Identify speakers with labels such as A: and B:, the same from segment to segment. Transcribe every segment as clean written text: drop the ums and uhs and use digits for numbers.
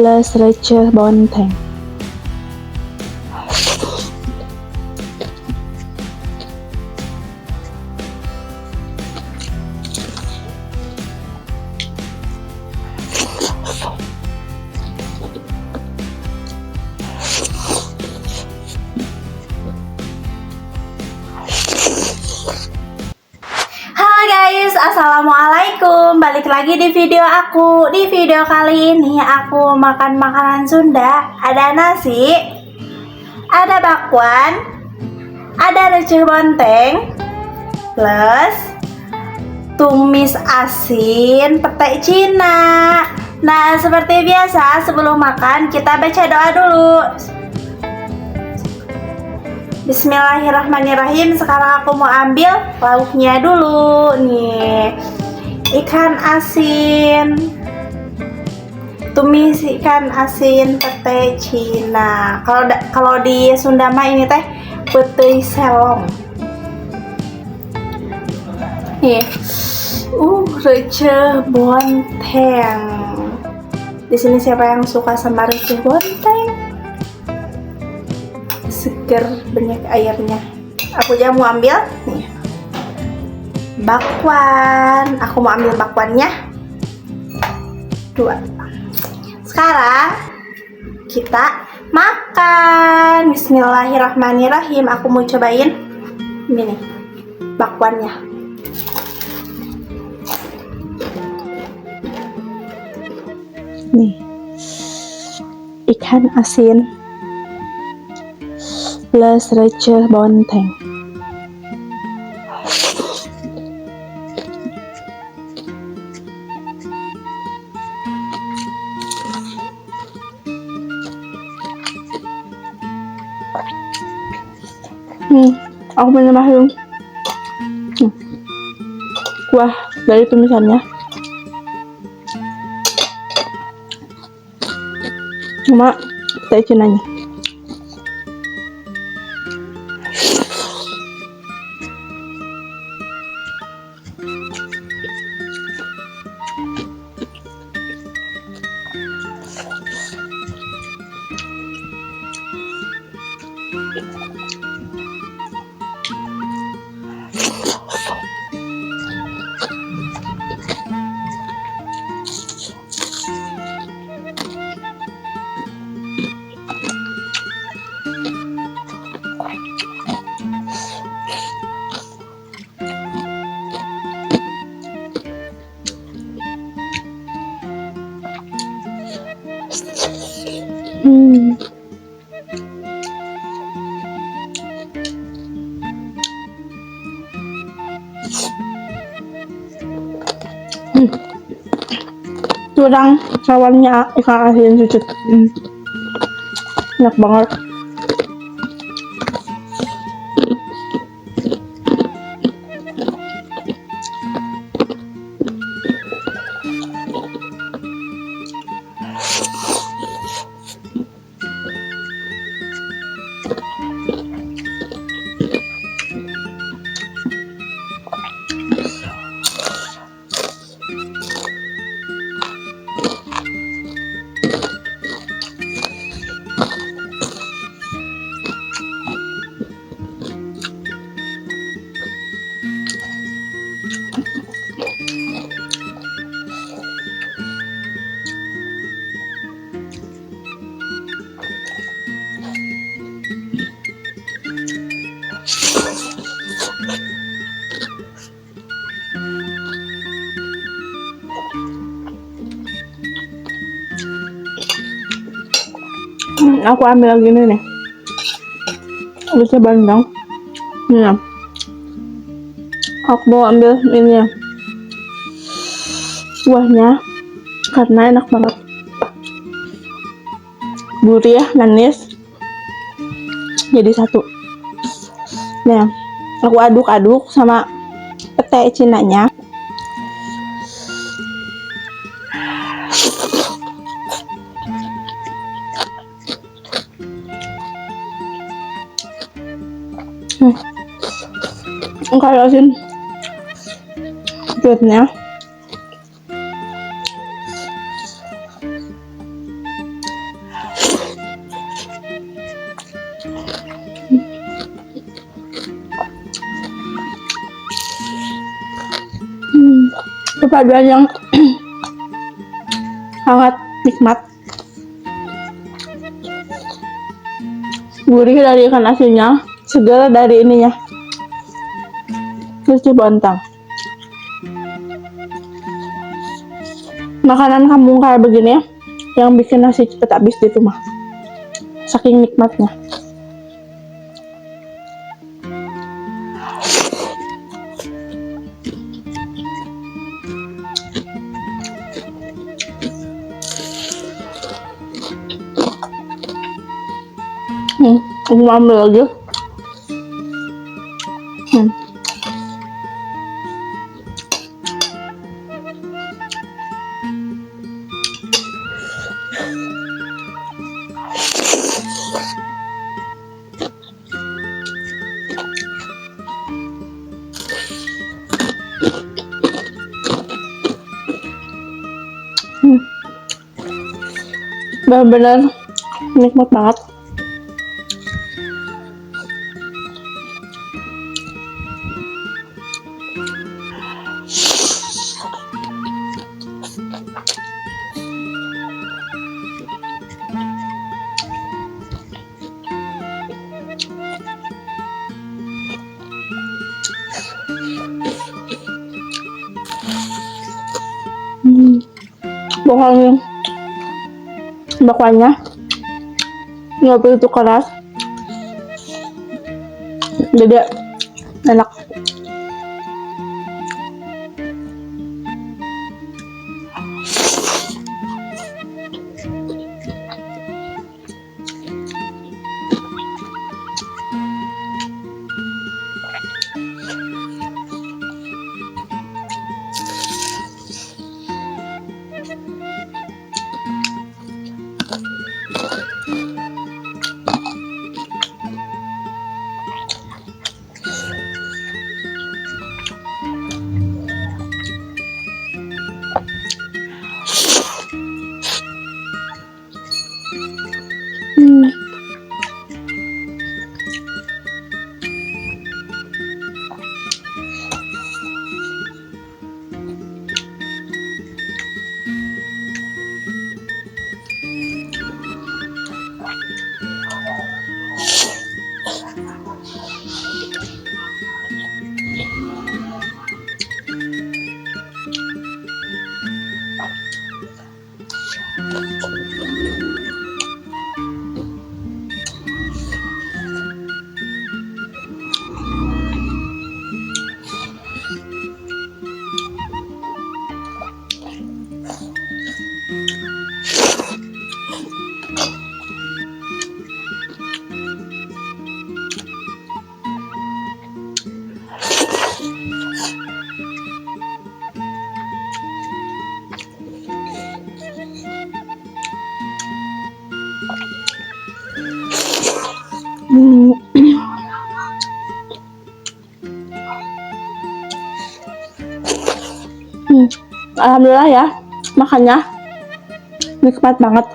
A: plus receh bonteng.
B: Halo guys, assalamualaikum. Balik lagi di video aku. Di video kali ini aku makan makanan Sunda. Ada nasi, ada bakwan, ada receh bonteng, plus tumis asin pete Cina. Nah, seperti biasa sebelum makan kita baca doa dulu. Bismillahirrahmanirrahim. Sekarang aku mau ambil lauknya dulu nih. Ikan asin, tumis ikan asin pete Cina. Kalau di Sunda mah ini teh pete selong. Nih, receh bonteng. Di sini siapa yang suka sama receh bonteng? Seger, banyak airnya. Aku aja mau ambil nih bakwan. Aku mau ambil bakwannya 2. Sekarang kita makan. Bismillahirrahmanirrahim. Aku mau cobain ini nih bakwannya.
A: Nih, ikan asin plus receh bonteng. Aku punya mahrum. Kuah dari tumisannya. Cuma teh cinanya. Curang sawannya ikan asin cucut. Enak banget. Aku ambil lagi nih. Bisa bandang. Nah, aku mau ambil ini ya, buahnya karena enak banget, gurih, manis, jadi satu. Nah, aku aduk-aduk sama pete cinanya. Kayak asin kulitnya. perpaduan yang sangat nikmat. Gurih dari ikan asinnya, segar dari ininya, crispy bontang. Makanan kampung kayak begini yang bikin nasi cepet habis di rumah, saking nikmatnya. Aku mau ambil lagi. Benar-benar nikmat banget. Pokoknya bakwannya nggak begitu keras, jadi enak. Alhamdulillah ya, makannya nikmat banget.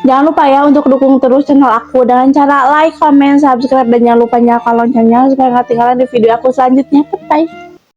A: Jangan lupa ya untuk dukung terus channel aku dengan cara like, comment, subscribe, dan jangan lupa nyalakan loncengnya supaya nggak ketinggalan di video aku selanjutnya. Bye.